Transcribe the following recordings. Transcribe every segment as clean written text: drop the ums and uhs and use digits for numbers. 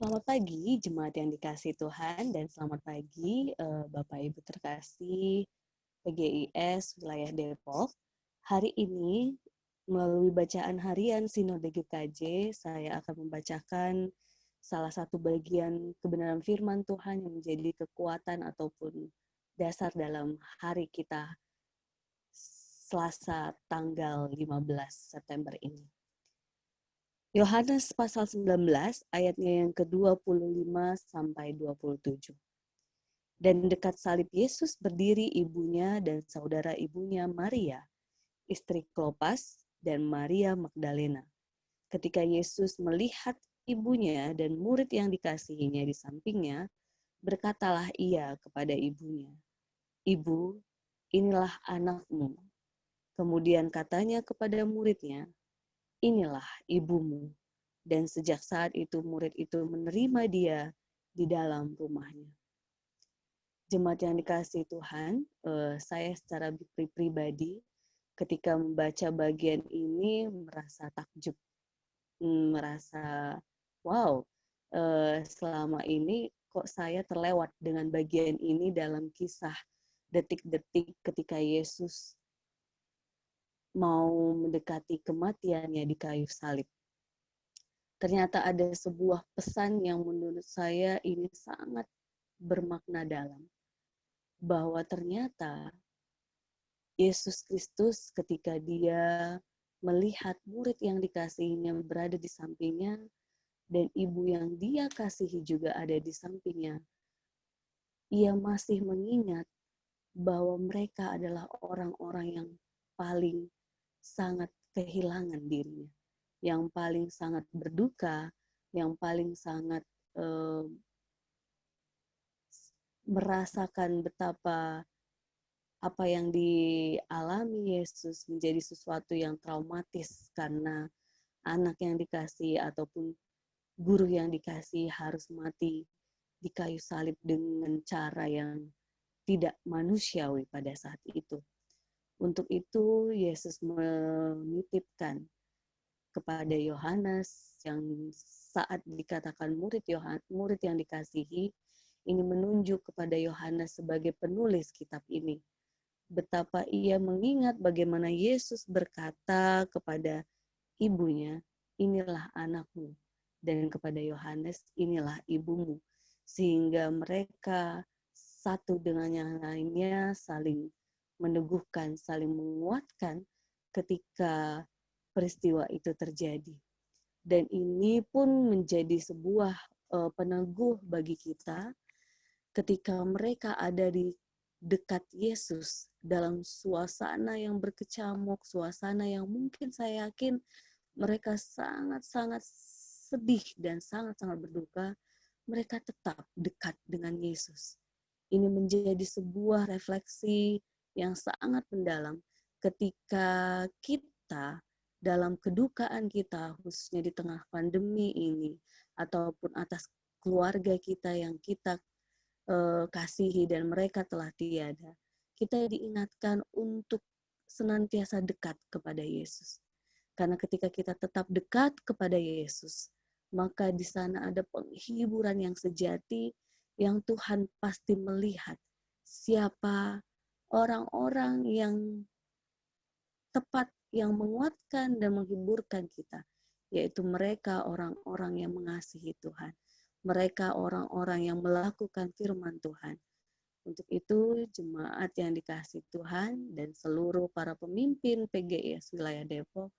Selamat pagi, jemaat yang dikasihi Tuhan, dan selamat pagi Bapak Ibu terkasih PGIS wilayah Depok. Hari ini, melalui bacaan harian Sinode GKJ, saya akan membacakan salah satu bagian kebenaran firman Tuhan yang menjadi kekuatan ataupun dasar dalam hari kita Selasa tanggal 15 September ini. Yohanes pasal 19 ayatnya yang ke-25 sampai 27. Dan dekat salib Yesus berdiri ibunya dan saudara ibunya Maria, istri Klopas dan Maria Magdalena. Ketika Yesus melihat ibunya dan murid yang dikasihinya di sampingnya, berkatalah ia kepada ibunya, "Ibu, inilah anakmu." Kemudian katanya kepada muridnya, "Inilah ibumu." Dan sejak saat itu murid itu menerima dia di dalam rumahnya. Jemaat yang dikasihi Tuhan, saya secara pribadi ketika membaca bagian ini merasa takjub, merasa wow, selama ini kok saya terlewat dengan bagian ini dalam kisah detik-detik ketika Yesus mau mendekati kematiannya di kayu salib. Ternyata ada sebuah pesan yang menurut saya ini sangat bermakna dalam. Bahwa ternyata Yesus Kristus ketika dia melihat murid yang dikasihinya berada di sampingnya, dan ibu yang dia kasihi juga ada di sampingnya, ia masih mengingat bahwa mereka adalah orang-orang yang paling sangat kehilangan dirinya, yang paling sangat berduka, yang paling sangat merasakan betapa apa yang dialami Yesus menjadi sesuatu yang traumatis karena anak yang dikasih ataupun guru yang dikasih harus mati di kayu salib dengan cara yang tidak manusiawi pada saat itu. Untuk itu Yesus menitipkan kepada Yohanes yang saat dikatakan murid yang dikasihi, ini menunjuk kepada Yohanes sebagai penulis kitab ini. Betapa ia mengingat bagaimana Yesus berkata kepada ibunya, "Inilah anakmu," dan kepada Yohanes, "Inilah ibumu." Sehingga mereka satu dengan yang lainnya saling meneguhkan, saling menguatkan ketika peristiwa itu terjadi. Dan ini pun menjadi sebuah peneguh bagi kita ketika mereka ada di dekat Yesus dalam suasana yang berkecamuk, suasana yang mungkin saya yakin mereka sangat-sangat sedih dan sangat-sangat berduka, mereka tetap dekat dengan Yesus. Ini menjadi sebuah refleksi yang sangat mendalam ketika kita dalam kedukaan kita, khususnya di tengah pandemi ini, ataupun atas keluarga kita yang kita kasihi dan mereka telah tiada, kita diingatkan untuk senantiasa dekat kepada Yesus. Karena ketika kita tetap dekat kepada Yesus, maka di sana ada penghiburan yang sejati yang Tuhan pasti melihat siapa orang-orang yang tepat yang menguatkan dan menghiburkan kita, yaitu mereka orang-orang yang mengasihi Tuhan. Mereka orang-orang yang melakukan firman Tuhan. Untuk itu, jemaat yang dikasihi Tuhan dan seluruh para pemimpin PGIS wilayah Depok,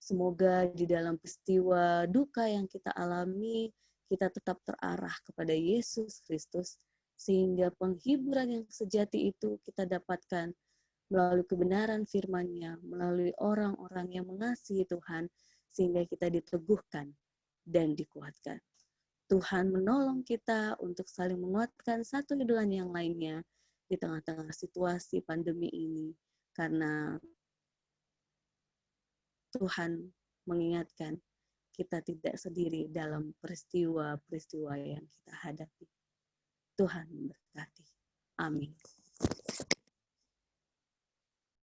semoga di dalam peristiwa duka yang kita alami, kita tetap terarah kepada Yesus Kristus, sehingga penghiburan yang sejati itu kita dapatkan melalui kebenaran firman-Nya, melalui orang-orang yang mengasihi Tuhan, sehingga kita diteguhkan dan dikuatkan. Tuhan menolong kita untuk saling menguatkan satu dengan yang lainnya di tengah-tengah situasi pandemi ini, karena Tuhan mengingatkan kita tidak sendiri dalam peristiwa-peristiwa yang kita hadapi. Tuhan memberkati. Amin.